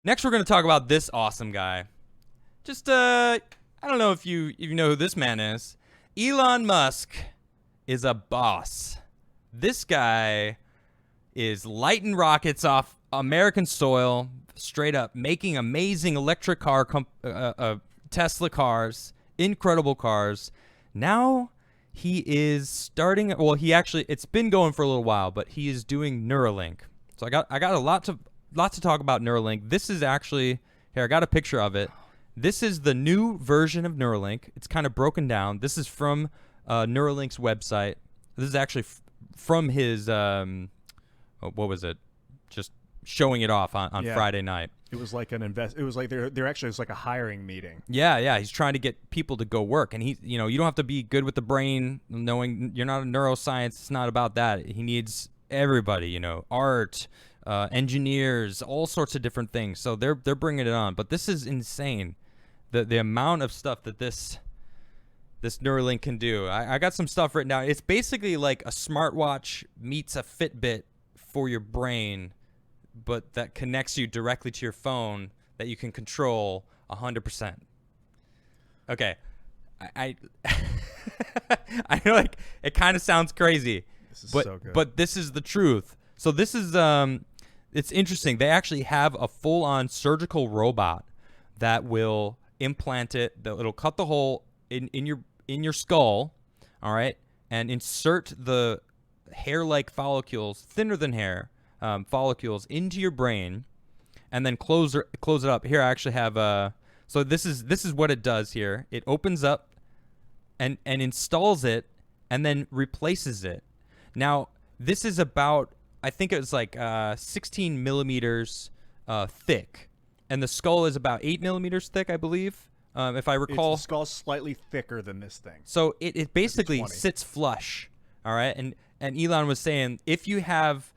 Next, we're going to talk about this awesome guy. Just, I don't know if you know who this man is. Elon Musk is a boss. This guy is lighting rockets off American soil, straight up, making amazing electric car, Tesla cars, incredible cars. Now he is starting. Well, it's been going for a little while, but he is doing Neuralink. So I got a lot to talk about Neuralink. This is actually here. I got a picture of it. This is the new version of Neuralink. It's kind of broken down. This is from Neuralink's website. This is actually from his what was it? Just showing it off on Friday night. It was like It was like they're actually, it was like a hiring meeting. Yeah. He's trying to get people to go work, and you don't have to be good with the brain. Knowing you're not a neuroscience, it's not about that. He needs everybody. Art, engineers, all sorts of different things. So they're bringing it on. But this is insane. The amount of stuff that this Neuralink can do. I got some stuff written down. It's basically like a smartwatch meets a Fitbit for your brain, but that connects you directly to your phone that you can control 100%. Okay. I I know, like, it kind of sounds crazy. This is so good. But this is the truth. So this is it's interesting. They actually have a full-on surgical robot that will implant it. It'll cut the hole in your skull, all right, and insert the hair-like follicles, thinner than hair, follicles into your brain, and then close it up. Here, I actually have so this is what it does here. It opens up and installs it, and then replaces it. Now, this is about, I think it was like 16 millimeters thick, and the skull is about 8 millimeters thick, I believe, if I recall. The skull's slightly thicker than this thing. So it basically sits flush, all right. And Elon was saying if you have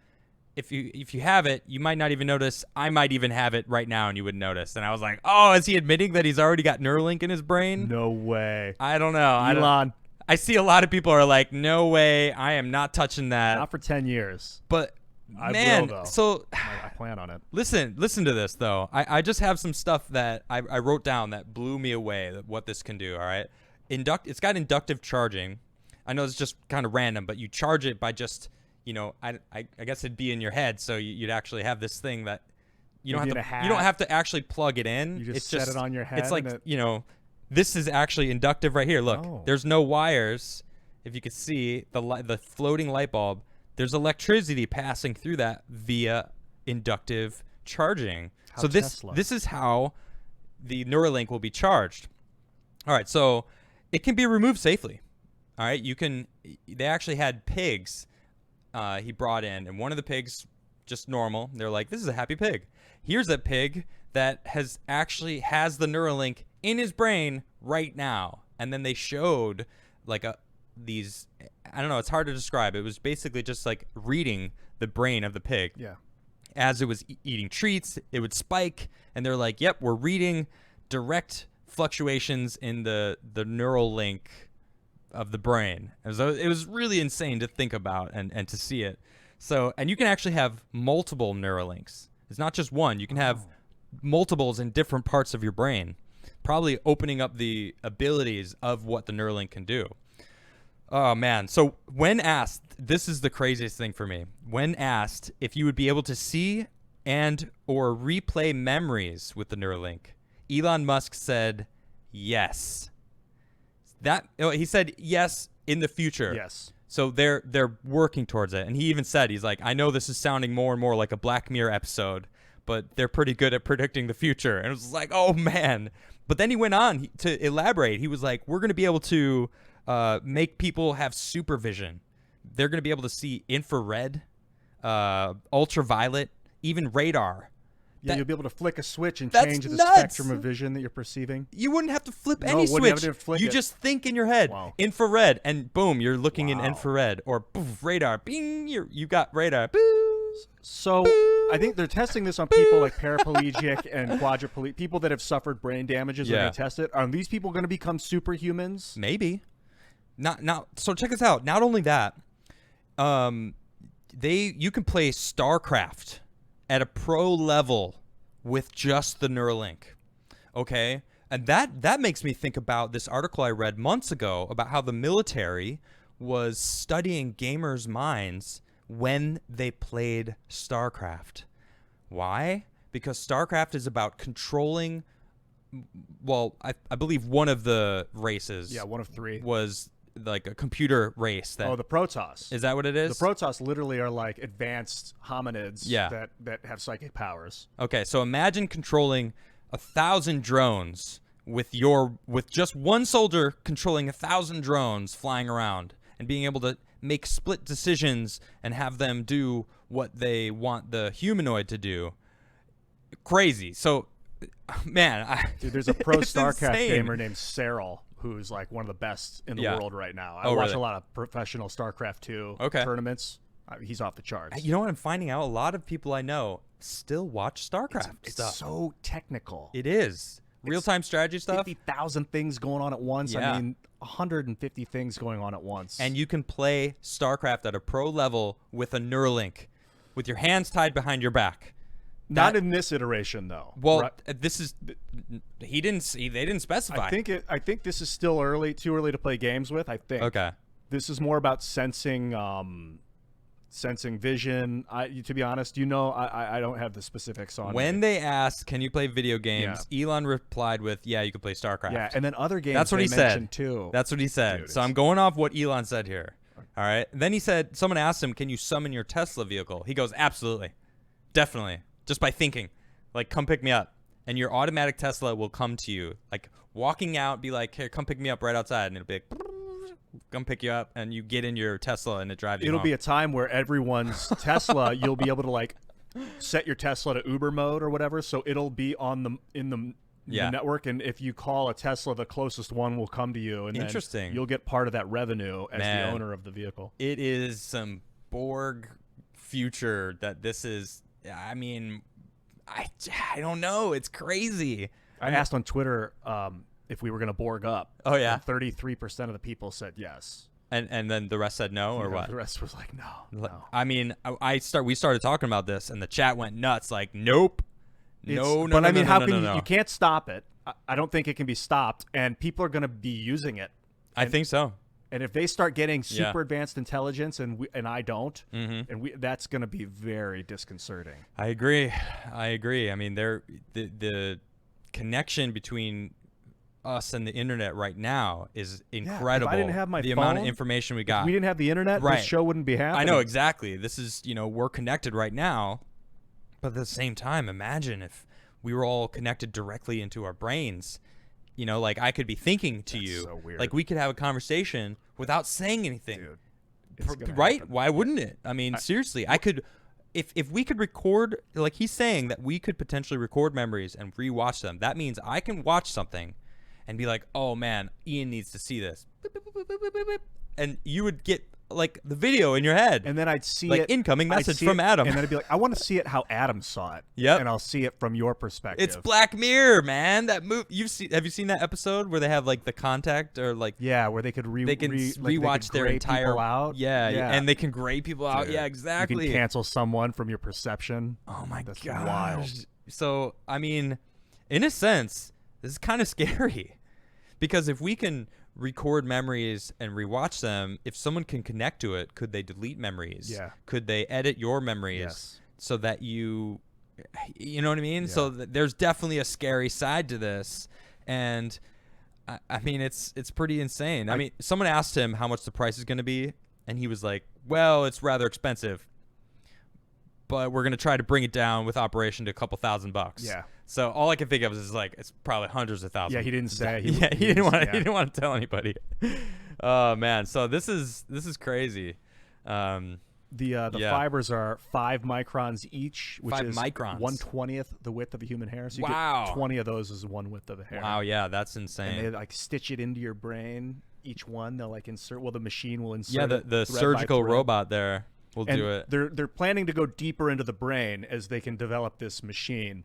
it, you might not even notice. I might even have it right now, and you wouldn't notice. And I was like, oh, is he admitting that he's already got Neuralink in his brain? No way. I don't know. Elon. I see a lot of people are like, no way, I am not touching that. Not for 10 years. But I man, will, though. so I plan on it. Listen to this though. I just have some stuff that I wrote down that blew me away. What this can do. All right, it's got inductive charging. I know it's just kind of random, but you charge it by just I guess it'd be in your head, so you'd actually have this thing that you don't have to actually plug it in. You just set it on your head. It's like this is actually inductive right here. Look, there's no wires. If you could see the floating light bulb, there's electricity passing through that via inductive charging. So this is how the Neuralink will be charged. All right, so it can be removed safely. All right, they actually had pigs he brought in, and one of the pigs, just normal. They're like, this is a happy pig. Here's a pig that has the Neuralink in his brain right now. And then they showed like these, I don't know, it's hard to describe. It was basically just like reading the brain of the pig. Yeah. As it was eating treats, it would spike, and they're like, yep, we're reading direct fluctuations in the neural link of the brain. It was really insane to think about and to see it. So, and you can actually have multiple Neuralinks. It's not just one. You can have multiples in different parts of your brain, probably opening up the abilities of what the Neuralink can do. Oh, man. So when asked, this is the craziest thing for me. When asked if you would be able to see and or replay memories with the Neuralink, Elon Musk said yes. He said yes in the future. Yes. So they're working towards it. And he even said, he's like, I know this is sounding more and more like a Black Mirror episode, but they're pretty good at predicting the future. And it was like, oh, man. But then he went on to elaborate. He was like, we're going to be able to make people have supervision. They're going to be able to see infrared, ultraviolet, even radar. Yeah, you'll be able to flick a switch and change the spectrum of vision that you're perceiving. You wouldn't have to flip any switch. You just think in your head, infrared, and boom, you're looking in infrared, or poof, radar, bing, you got radar. Boo. So I think they're testing this on people like paraplegic and quadriplegic, people that have suffered brain damages. They're going to test it. Are these people going to become superhumans? Maybe. So check this out. Not only that, you can play StarCraft at a pro level with just the Neuralink. Okay? And that makes me think about this article I read months ago about how the military was studying gamers' minds when they played StarCraft. Why? Because StarCraft is about controlling. Well, I believe one of the races. Yeah, one of three. Was like a computer race. The Protoss. Is that what it is? The Protoss literally are like advanced hominids Yeah. that have psychic powers. Okay, so imagine controlling 1,000 drones with just one soldier controlling 1,000 drones flying around and being able to make split decisions and have them do what they want the humanoid to do. Crazy. So, man, dude, there's a pro it's StarCraft insane. gamer named Cyril who's like one of the best in the Yeah. world right now. I Oh, watch really? a lot of professional StarCraft 2 Okay. tournaments. He's off the charts. You know what I'm finding out? A lot of people I know still watch StarCraft It's stuff. so technical. It is. Real-time strategy stuff. 50,000 things going on at once. Yeah. I mean, 150 things going on at once. And you can play StarCraft at a pro level with a Neuralink with your hands tied behind your back. Not in this iteration, though. Well, right? this is they didn't specify. I think this is still too early to play games with. I think. Okay. This is more about sensing vision. To be honest, I don't have the specifics on When it. they asked, "Can you play video games?" Elon replied with, "Yeah, you can play StarCraft." Yeah, and then other games. That's what they he said mentioned too. That's what he said. Dude, so I'm going off what Elon said here. All right. Then he said, someone asked him, "Can you summon your Tesla vehicle?" He goes, "Absolutely, definitely, just by thinking, like, come pick me up, and your automatic Tesla will come to you, like walking out, be like, here, come pick me up right outside, and it'll be like, come pick you up, and you get in your Tesla and it drives you It'll home. be a time where everyone's Tesla, you'll be able to like set your Tesla to Uber mode or whatever, so it'll be on the network, and if you call a Tesla, the closest one will come to you, and Interesting. then you'll get part of that revenue as Man. the owner of the vehicle. It is some Borg future that this is. I mean, I don't know. It's crazy. I asked on Twitter if we were going to Borg up. Oh, yeah? And 33% of the people said yes. And then the rest said no, or what? The rest was like, no. I mean, we started talking about this, and the chat went nuts. Like, nope, no. But I mean, how no, can no. you can't stop it? I don't think it can be stopped, and people are going to be using it. I think so. And if they start getting super advanced intelligence, and I don't, Mm-hmm. and that's going to be very disconcerting. I agree. I mean, the connection between us and the internet right now is incredible. If I didn't have my the phone, amount of information we got. If we didn't have the internet, Right. this show wouldn't be happening. I know exactly. This is, we're connected right now, but at the same time, imagine if we were all connected directly into our brains. Like I could be thinking to you, so weird. like we could have a conversation without saying anything. Dude, it's gonna Right? happen. Why wouldn't it? I mean, seriously, I could, if we could record, like he's saying that we could potentially record memories and rewatch them. That means I can watch something and be like, oh man, Ian needs to see this. And you would get like the video in your head. And then I'd see like it. incoming I'd message see from it, Adam. And then I'd be like, I want to see it how Adam saw it. Yep. And I'll see it from your perspective. It's Black Mirror, man. That have you seen that episode where they have like the contact or like where they could they can rewatch their entire people out. Yeah, and they can gray people out. Dude, Yeah, exactly. You can cancel someone from your perception. Oh my That's gosh. wild. So, I mean, in a sense, this is kind of scary because if we can record memories and rewatch them, if someone can connect to it, could they delete memories? Yeah. Could they edit your memories Yes. so that you know what I mean? Yeah. So there's definitely a scary side to this. And I mean, it's pretty insane. I mean, someone asked him how much the price is going to be, and he was like, well, it's rather expensive, but we're going to try to bring it down with operation to a couple $1,000. Yeah. So all I can think of is like, it's probably hundreds of thousands. Yeah, he didn't say. He didn't want to tell anybody. Oh man. So this is crazy. The fibers are 5 microns each, which 5 is microns. 1/20th the width of a human hair. So you Wow. get 20 of those is one width of a hair. Wow. Yeah. That's And insane. they like stitch it into your brain. Each one they'll like insert. Well, the machine will insert. Yeah. it The thread by surgical thread. robot there will And do it. they're planning to go deeper into the brain as they can develop this machine.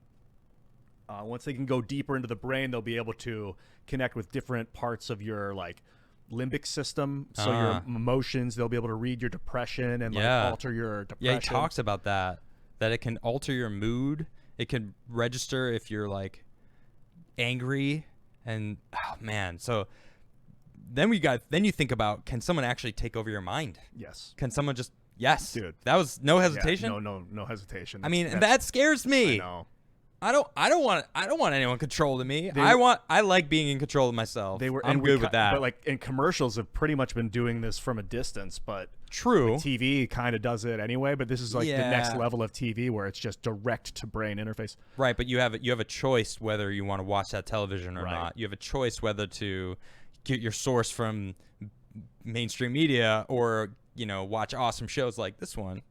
Once they can go deeper into the brain, they'll be able to connect with different parts of your like limbic system. So your emotions, they'll be able to read your depression and like alter your depression. Yeah, he talks about that it can alter your mood It can register if you're like angry, and oh man. So then you think about, can someone actually take over your mind? Yes. Can someone just yes? Dude. That was no hesitation. Yeah, no hesitation. I mean, that scares me. I know. I don't want anyone controlling me. I like being in control of myself. I'm good with that. But like, and commercials have pretty much been doing this from a distance, but true. like, TV kind of does it anyway, but this is like the next level of TV where it's just direct to brain interface. Right, but you have a choice whether you want to watch that television or not. You have a choice whether to get your source from mainstream media or, watch awesome shows like this one.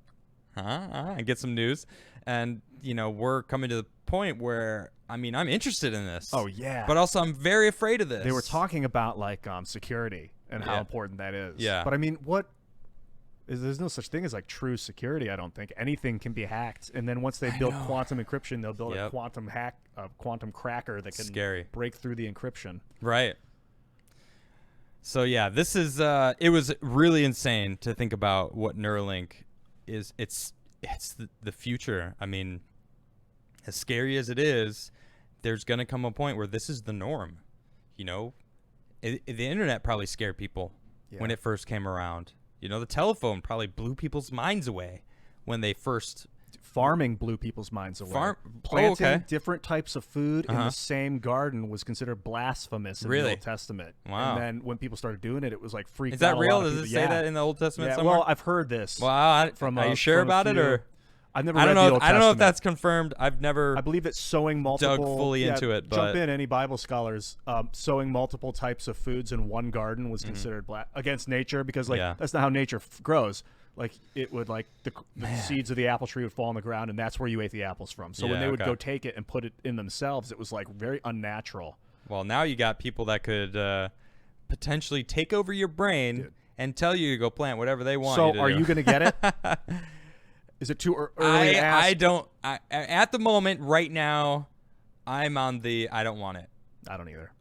And get some news. And, we're coming to the point where, I'm interested in this. Oh, yeah. But also I'm very afraid of this. They were talking about like security and how important that is. Yeah. But I mean, there's no such thing as like true security, I don't think. Anything can be hacked. And then once they build quantum encryption, they'll build a quantum cracker that can break through the encryption. Right. So yeah, this is it was really insane to think about what Neuralink is. It's the future. I mean, as scary as it is, there's going to come a point where this is the norm. The internet probably scared people when it first came around. The telephone probably blew people's minds away when they first. Farming blew people's minds away. Planting different types of food in the same garden was considered blasphemous in the Old Testament. Wow. And then when people started doing it, it was like freaked out. Is that a real? lot of Does it people. say that in the Old Testament somewhere? Well, I've heard this. Wow. Are you sure about it, or? I've never read the Old Testament. I don't know if that's confirmed. I've never. I believe that sowing multiple. Dug fully into it. But jump in, any Bible scholars. Sowing multiple types of foods in one garden was considered against nature, because that's not how nature grows. Like, it would, like, the seeds of the apple tree would fall on the ground, and that's where you ate the apples from. So when they would go take it and put it in themselves, it was like very unnatural. Well, now you got people that could potentially take over your brain and tell you to go plant whatever they want. So are you going to get it? Is it too early to ask? I don't. At the moment, right now, I'm on the I don't want it. I don't either.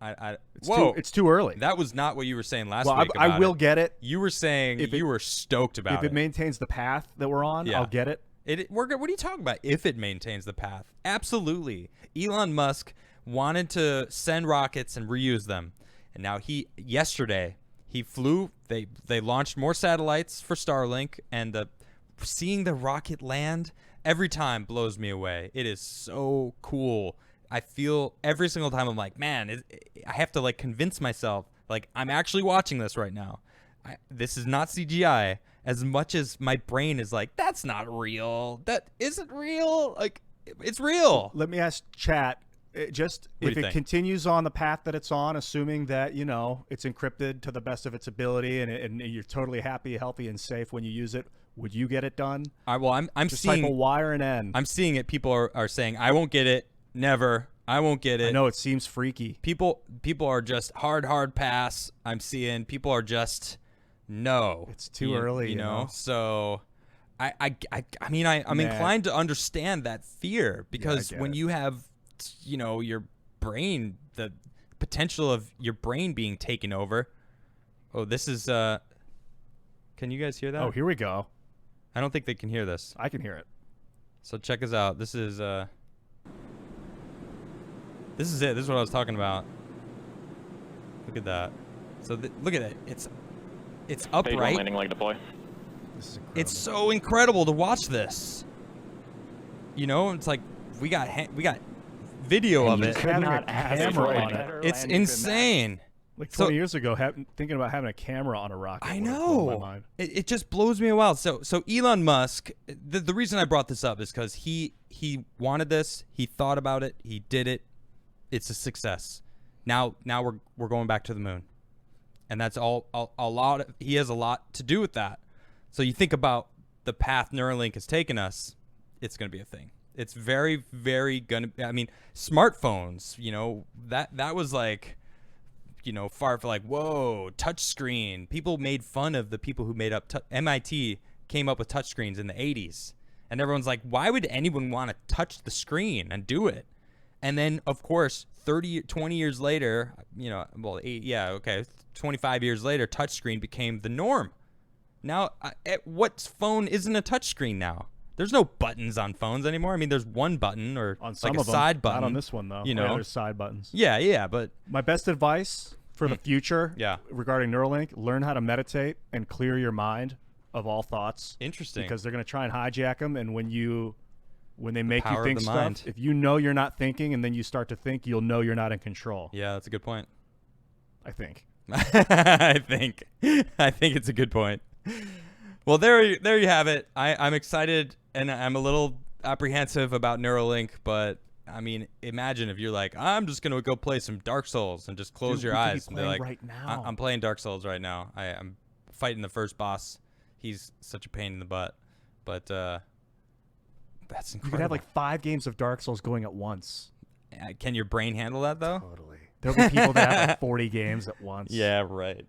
It's too early. That was not what you were saying last week. I will get it. You were saying you were stoked about it. If it maintains the path that we're on, I'll get it. What are you talking about? If it maintains the path, absolutely. Elon Musk wanted to send rockets and reuse them, and now yesterday he flew. They launched more satellites for Starlink, and seeing the rocket land every time blows me away. It is so cool. I feel every single time I'm like, man, I have to like convince myself, like, I'm actually watching this right now. This is not CGI. As much as my brain is like, that's not real. That isn't real. Like, it's real. Let me ask chat. If it continues on the path that it's on, assuming that it's encrypted to the best of its ability, and you're totally happy, healthy, and safe when you use it, would you get it done? I'm just seeing type a Y or an N. I'm seeing it. People are saying, I won't get it. Never. I won't get it. I know, it seems freaky. People are just hard pass. I'm seeing people are just no. It's too early, you know. So I'm inclined to understand that fear, because when you have your brain, the potential of your brain being taken over. Oh, this is can you guys hear that? Oh, here we go. I don't think they can hear this. I can hear it. So check us out. This is it. This is what I was talking about. Look at that. So look at it. It's upright. Landing leg deploy. It's so incredible to watch this. It's like we got video of it. Having a camera on it. It's insane. Like 20 years ago, thinking about having a camera on a rocket. I know. It just blows me away. So Elon Musk, the reason I brought this up is because he wanted this. He thought about it. He did it. It's a success. Now we're going back to the moon, and that's all a lot. He has a lot to do with that. So you think about the path Neuralink has taken us. It's going to be a thing. It's very, very gonna. I mean, smartphones. That was like, far for like, whoa, touchscreen. People made fun of the people who made up. MIT came up with touchscreens in the 80s, and everyone's like, why would anyone want to touch the screen and do it? And then, of course, 20 years later, 25 years later, touchscreen became the norm. Now, what phone isn't a touchscreen now? There's no buttons on phones anymore. I mean, there's one button or On some like a of them, side button. not on this one though. You Oh, yeah, know, there's side buttons. yeah, but My best advice for the future, Yeah. regarding Neuralink, learn how to meditate and clear your mind of all thoughts. interesting. Because they're going to try and hijack them, and when they make you power of think the stuff, mind. if you know you're not thinking and then you start to think, you'll know you're not in control. Yeah, that's a good point. I think. I think it's a good point. Well, there you have it. I'm excited and I'm a little apprehensive about Neuralink, but I mean, imagine if you're like, I'm just gonna go play some Dark Souls and just close Dude, your we could be eyes and they're playing like, right now. I'm playing Dark Souls right now. I'm fighting the first boss. He's such a pain in the butt, but that's You incredible. could have like 5 games of Dark Souls going at once. Can your brain handle that though? Totally. There'll be people that have like 40 games at once. Yeah, right.